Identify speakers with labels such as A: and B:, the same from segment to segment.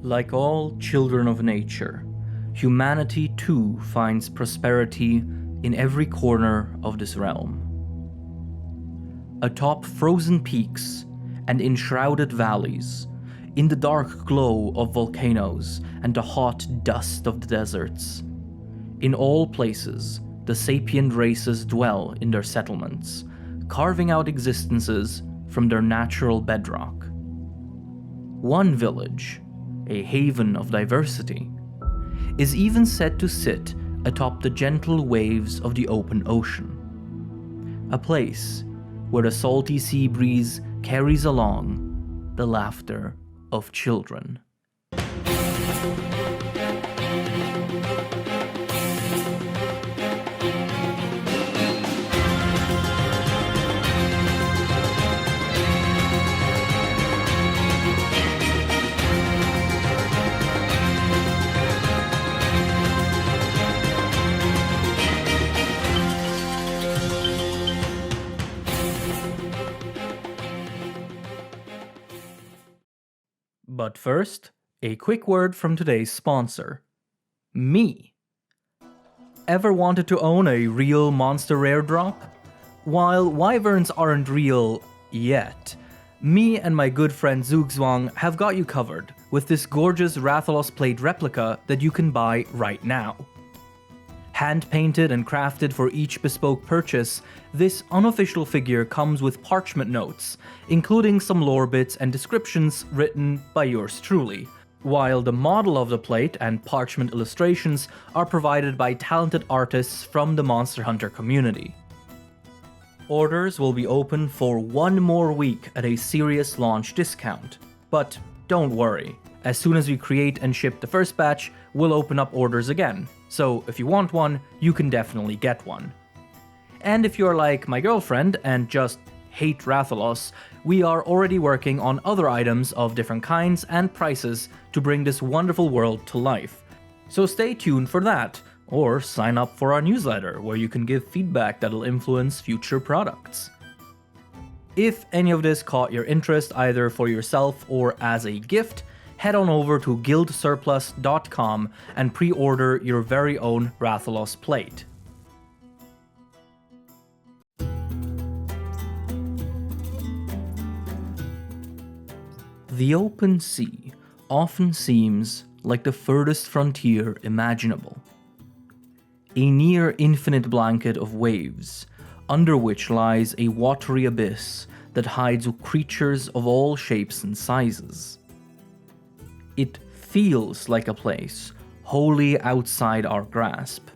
A: Like all children of nature, humanity too finds prosperity in every corner of this realm. Atop frozen peaks and enshrouded valleys, in the dark glow of volcanoes and the hot dust of the deserts, in all places, the sapient races dwell in their settlements, carving out existences from their natural bedrock. One village, a haven of diversity, is even said to sit atop the gentle waves of the open ocean. A place where the salty sea breeze carries along the laughter of children. But first, a quick word from today's sponsor, me. Ever wanted to own a real monster rare drop? While wyverns aren't real yet, me and my good friend Zugzwang have got you covered with this gorgeous Rathalos plate replica that you can buy right now. Hand-painted and crafted for each bespoke purchase, this unofficial figure comes with parchment notes, including some lore bits and descriptions written by yours truly, while the model of the plate and parchment illustrations are provided by talented artists from the Monster Hunter community. Orders will be open for one more week at a serious launch discount, but don't worry, as soon as we create and ship the first batch, we'll open up orders again. So if you want one, you can definitely get one. And if you're like my girlfriend and just hate Rathalos, we are already working on other items of different kinds and prices to bring this wonderful world to life. So stay tuned for that, or sign up for our newsletter where you can give feedback that'll influence future products. If any of this caught your interest either for yourself or as a gift, head on over to guildsurplus.com and pre-order your very own Rathalos plate. The open sea often seems like the furthest frontier imaginable. A near infinite blanket of waves, under which lies a watery abyss that hides creatures of all shapes and sizes. It feels like a place wholly outside our grasp.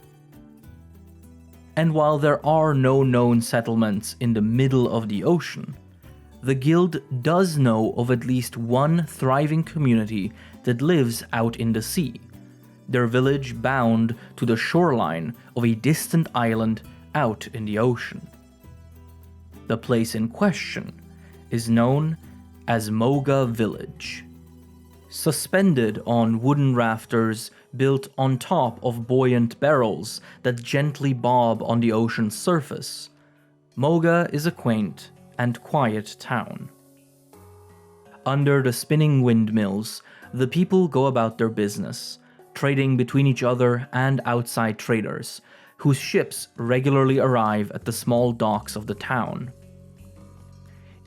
A: And while there are no known settlements in the middle of the ocean, the guild does know of at least one thriving community that lives out in the sea, their village bound to the shoreline of a distant island out in the ocean. The place in question is known as Moga Village. Suspended on wooden rafters built on top of buoyant barrels that gently bob on the ocean's surface, Moga is a quaint and quiet town. Under the spinning windmills, the people go about their business, trading between each other and outside traders, whose ships regularly arrive at the small docks of the town.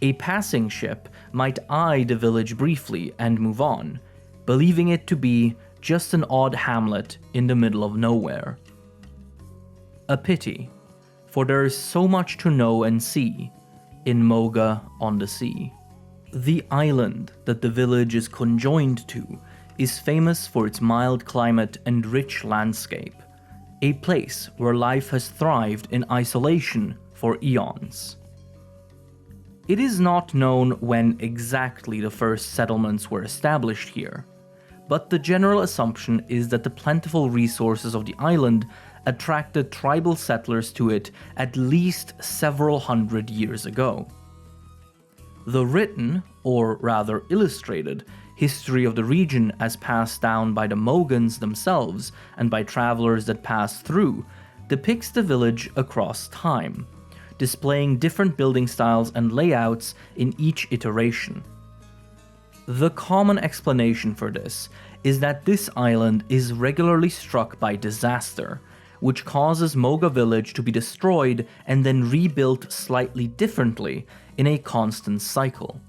A: A passing ship might eye the village briefly and move on, believing it to be just an odd hamlet in the middle of nowhere. A pity, for there is so much to know and see in Moga on the sea. The island that the village is conjoined to is famous for its mild climate and rich landscape, a place where life has thrived in isolation for eons. It is not known when exactly the first settlements were established here, but the general assumption is that the plentiful resources of the island attracted tribal settlers to it at least several hundred years ago. The written, or rather illustrated, history of the region as passed down by the Mogans themselves and by travelers that passed through depicts the village across time, displaying different building styles and layouts in each iteration. The common explanation for this is that this island is regularly struck by disaster, which causes Moga village to be destroyed and then rebuilt slightly differently in a constant cycle.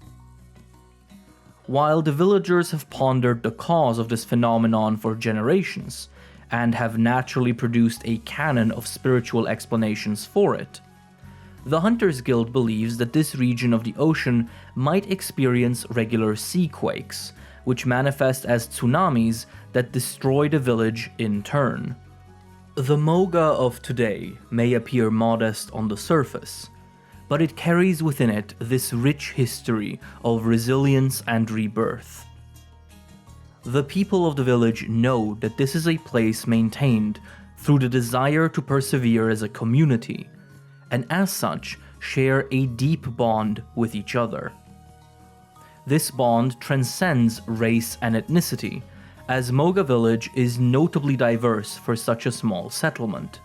A: While the villagers have pondered the cause of this phenomenon for generations, and have naturally produced a canon of spiritual explanations for it, the Hunters Guild believes that this region of the ocean might experience regular sea quakes, which manifest as tsunamis that destroy the village in turn. The Moga of today may appear modest on the surface, but it carries within it this rich history of resilience and rebirth. The people of the village know that this is a place maintained through the desire to persevere as a community, and as such share a deep bond with each other. This bond transcends race and ethnicity, as Moga village is notably diverse for such a small settlement.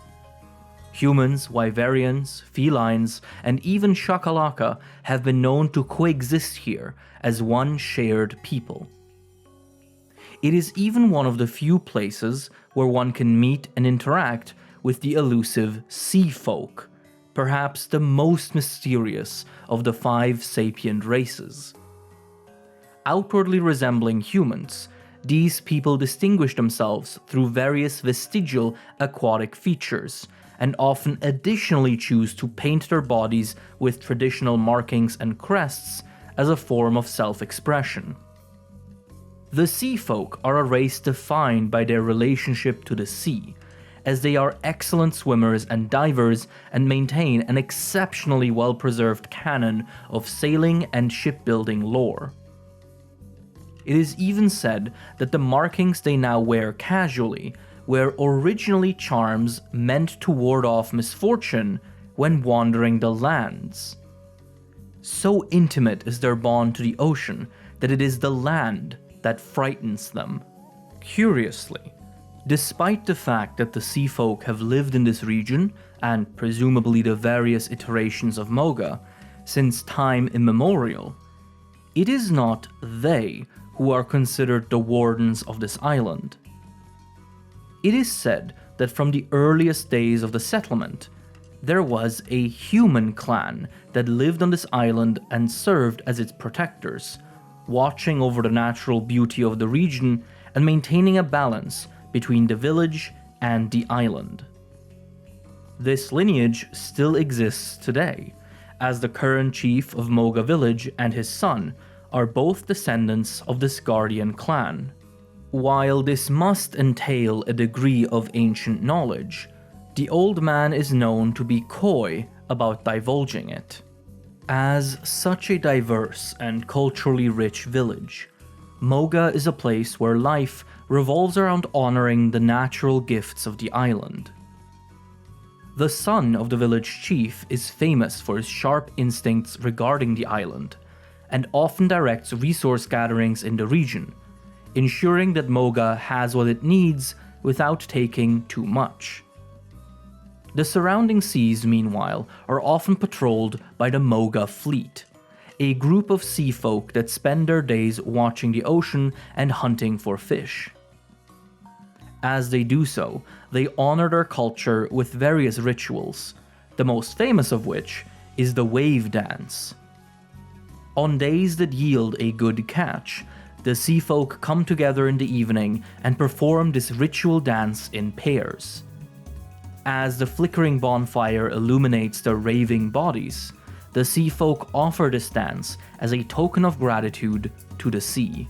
A: Humans, Wyverians, felines, and even Shakalaka have been known to coexist here as one shared people. It is even one of the few places where one can meet and interact with the elusive sea folk, perhaps the most mysterious of the 5 sapient races. Outwardly resembling humans, these people distinguish themselves through various vestigial aquatic features, and often additionally choose to paint their bodies with traditional markings and crests as a form of self-expression. The sea folk are a race defined by their relationship to the sea, as they are excellent swimmers and divers and maintain an exceptionally well-preserved canon of sailing and shipbuilding lore. It is even said that the markings they now wear casually were originally charms meant to ward off misfortune when wandering the lands. So intimate is their bond to the ocean that it is the land that frightens them. Curiously, despite the fact that the sea folk have lived in this region, and presumably the various iterations of Moga, since time immemorial, it is not they who are considered the wardens of this island. It is said that from the earliest days of the settlement, there was a human clan that lived on this island and served as its protectors, watching over the natural beauty of the region and maintaining a balance between the village and the island. This lineage still exists today, as the current chief of Moga village and his son are both descendants of this guardian clan. While this must entail a degree of ancient knowledge, the old man is known to be coy about divulging it. As such a diverse and culturally rich village, Moga is a place where life revolves around honoring the natural gifts of the island. The son of the village chief is famous for his sharp instincts regarding the island, and often directs resource gatherings in the region, ensuring that Moga has what it needs without taking too much. The surrounding seas, meanwhile, are often patrolled by the Moga fleet, a group of sea folk that spend their days watching the ocean and hunting for fish. As they do so, they honor their culture with various rituals, the most famous of which is the wave dance. On days that yield a good catch, the sea folk come together in the evening and perform this ritual dance in pairs. As the flickering bonfire illuminates their raving bodies, the sea folk offer this dance as a token of gratitude to the sea.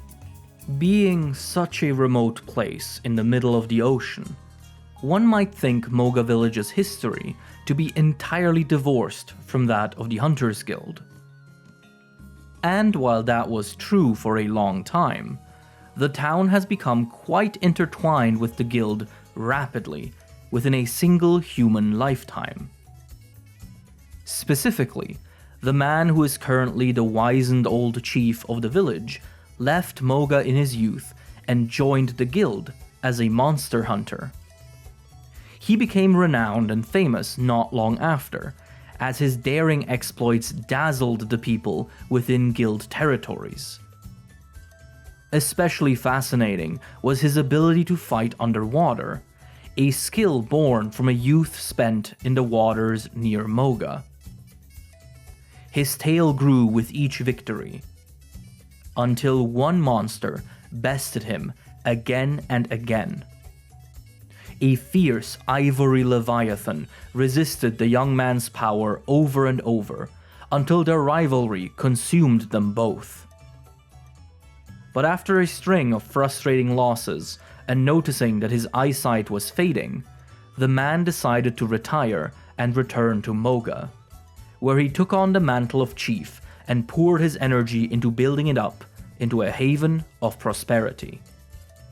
A: Being such a remote place in the middle of the ocean, one might think Moga Village's history to be entirely divorced from that of the Hunters Guild. And while that was true for a long time, the town has become quite intertwined with the guild rapidly within a single human lifetime. Specifically, the man who is currently the wizened old chief of the village left Moga in his youth and joined the guild as a monster hunter. He became renowned and famous not long after, as his daring exploits dazzled the people within guild territories. Especially fascinating was his ability to fight underwater, a skill born from a youth spent in the waters near Moga. His tale grew with each victory, until one monster bested him again and again. A fierce ivory leviathan resisted the young man's power over and over, until their rivalry consumed them both. But after a string of frustrating losses, and noticing that his eyesight was fading, the man decided to retire and return to Moga, where he took on the mantle of chief and poured his energy into building it up into a haven of prosperity.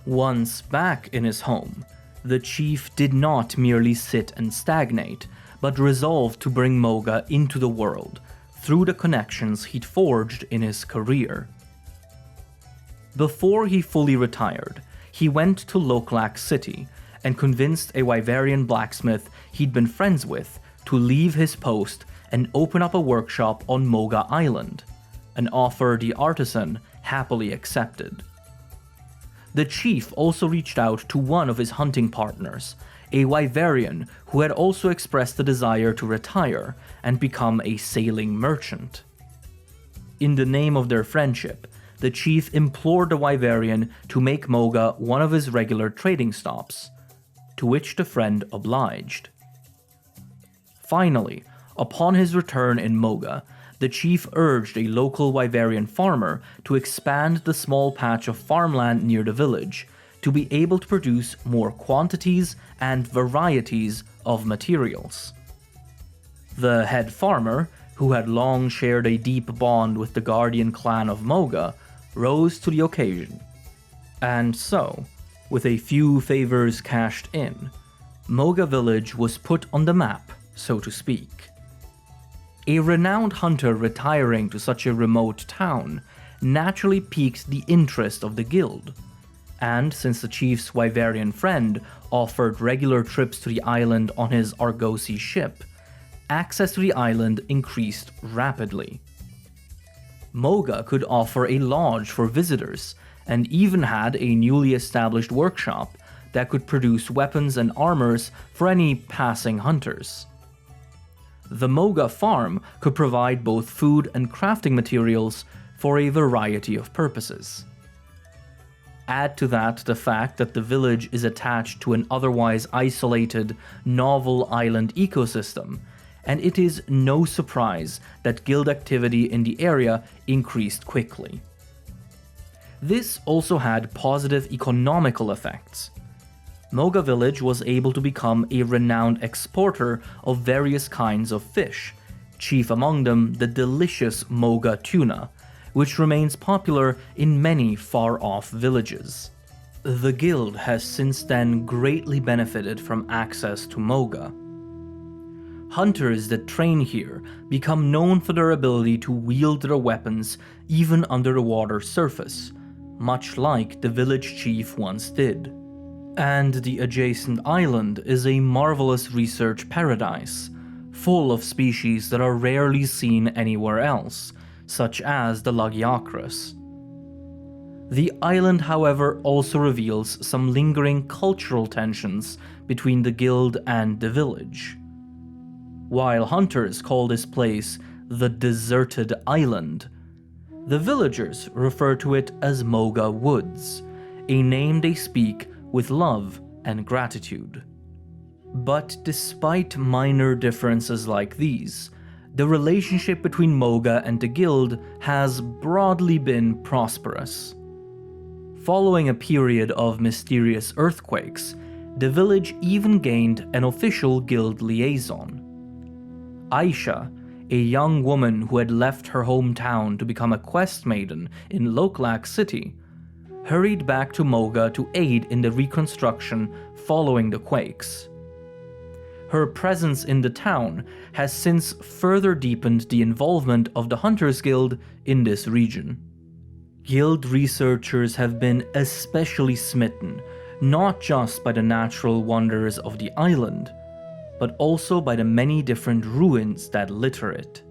A: Once back in his home, the chief did not merely sit and stagnate, but resolved to bring Moga into the world through the connections he'd forged in his career. Before he fully retired, he went to Loklak City and convinced a Wyverian blacksmith he'd been friends with to leave his post and open up a workshop on Moga Island, an offer the artisan happily accepted. The chief also reached out to one of his hunting partners, a Wyverian who had also expressed the desire to retire and become a sailing merchant. In the name of their friendship, the chief implored the Wyverian to make Moga one of his regular trading stops, to which the friend obliged. Finally, upon his return in Moga, the chief urged a local Wyverian farmer to expand the small patch of farmland near the village to be able to produce more quantities and varieties of materials. The head farmer, who had long shared a deep bond with the Guardian clan of Moga, rose to the occasion. And so, with a few favors cashed in, Moga village was put on the map, so to speak. A renowned hunter retiring to such a remote town naturally piqued the interest of the guild, and since the chief's Wyverian friend offered regular trips to the island on his Argosy ship, access to the island increased rapidly. Moga could offer a lodge for visitors, and even had a newly established workshop that could produce weapons and armors for any passing hunters. The Moga farm could provide both food and crafting materials for a variety of purposes. Add to that the fact that the village is attached to an otherwise isolated, novel island ecosystem, and it is no surprise that guild activity in the area increased quickly. This also had positive economical effects. Moga village was able to become a renowned exporter of various kinds of fish, chief among them the delicious Moga tuna, which remains popular in many far-off villages. The guild has since then greatly benefited from access to Moga. Hunters that train here become known for their ability to wield their weapons even under the water surface, much like the village chief once did. And the adjacent island is a marvelous research paradise, full of species that are rarely seen anywhere else, such as the Lagiacrus. The island, however, also reveals some lingering cultural tensions between the guild and the village. While hunters call this place the Deserted Island, the villagers refer to it as Moga Woods, a name they speak with love and gratitude. But despite minor differences like these, the relationship between Moga and the guild has broadly been prosperous. Following a period of mysterious earthquakes, the village even gained an official guild liaison. Aisha, a young woman who had left her hometown to become a quest maiden in Loklak City, hurried back to Moga to aid in the reconstruction following the quakes. Her presence in the town has since further deepened the involvement of the Hunters Guild in this region. Guild researchers have been especially smitten, not just by the natural wonders of the island, but also by the many different ruins that litter it.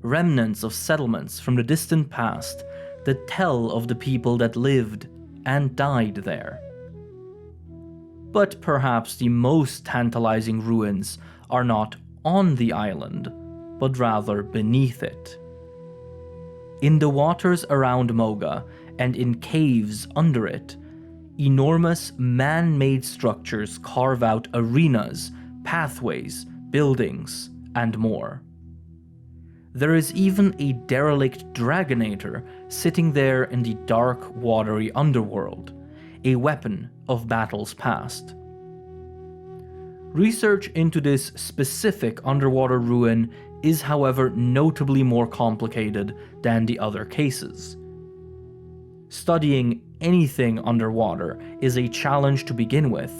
A: Remnants of settlements from the distant past that tell of the people that lived and died there. But perhaps the most tantalizing ruins are not on the island, but rather beneath it. In the waters around Moga and in caves under it, enormous man-made structures carve out arenas, pathways, buildings, and more. There is even a derelict dragonator sitting there in the dark, watery underworld, a weapon of battles past. Research into this specific underwater ruin is, however, notably more complicated than the other cases. Studying anything underwater is a challenge to begin with,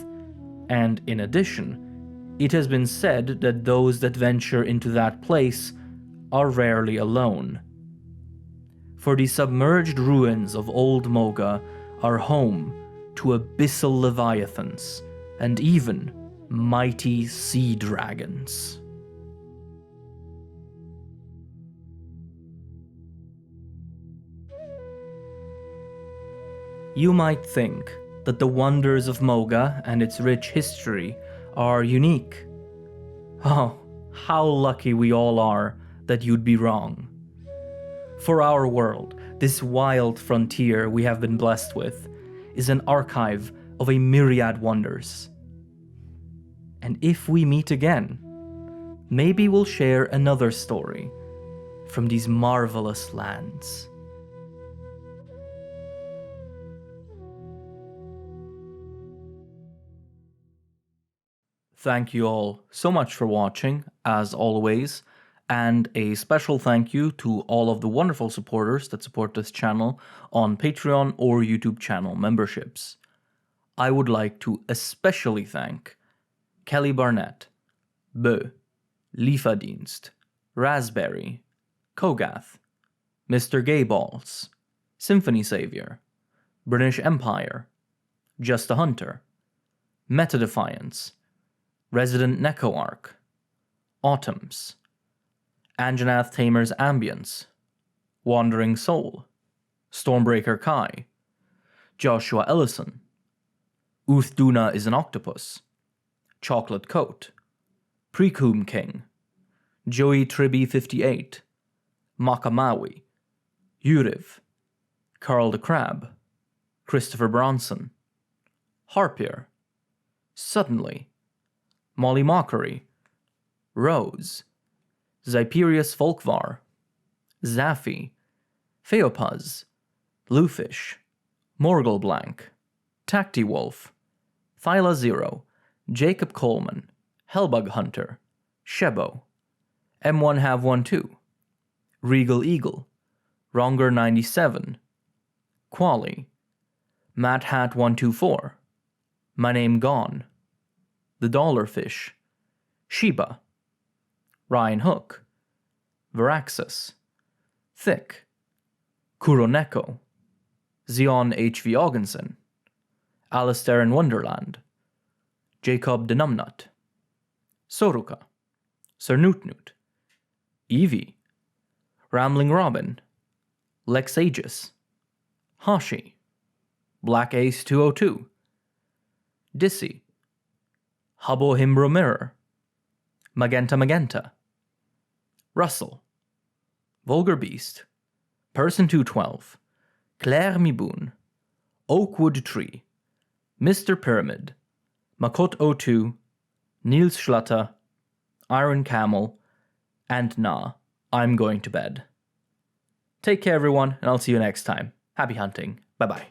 A: and in addition, it has been said that those that venture into that place are rarely alone. For the submerged ruins of old Moga are home to abyssal leviathans and even mighty sea dragons. You might think that the wonders of Moga and its rich history are unique. Oh, how lucky we all are that you'd be wrong. For our world, this wild frontier we have been blessed with is an archive of a myriad wonders. And if we meet again, maybe we'll share another story from these marvelous lands. Thank you all so much for watching, as always, and a special thank you to all of the wonderful supporters that support this channel on Patreon or YouTube channel memberships. I would like to especially thank Kelly Barnett, Bö, Lieferdienst, Raspberry, Kogath, Mr. Gayballs, Symphony Savior, British Empire, Just a Hunter, Meta Defiance, Resident Necoarch, Autumns, Anjanath Tamer's Ambience, Wandering Soul, Stormbreaker Kai, Joshua Ellison, Uthduna is an Octopus, Chocolate Coat, Precum King, Joey Tribby 58, Makamawi, Uriv, Carl the Crab, Christopher Bronson, Harpier, Suddenly, Molly Mockery, Rose, Zyperius Folkvar, Zaffy, Theopuz, Bluefish, Morgul Blank, Tacti Wolf, Thyla Zero, Jacob Coleman, Hellbug Hunter, Shebo, M1 Have 1 2, Regal Eagle, Ronger 97, Quali, Matt Hat 124, My Name Gone, The Dollarfish, Sheba, Ryan Hook, Varaxas, Thick, Kuroneko, Zion H.V. Augensen, Alistair in Wonderland, Jacob Denumnut, Soruka, Sir Newt, Evie, Rambling Robin, Lex Aegis, Hashi, Black Ace 202, Dissy, Hubbo Himbro Mirror, Magenta, Russell, Vulgar Beast, Person 212, Claire Miboon, Oakwood Tree, Mr. Pyramid, Makot 02, Niels Schlatter, Iron Camel, and nah, I'm going to bed. Take care everyone, and I'll see you next time. Happy hunting. Bye-bye.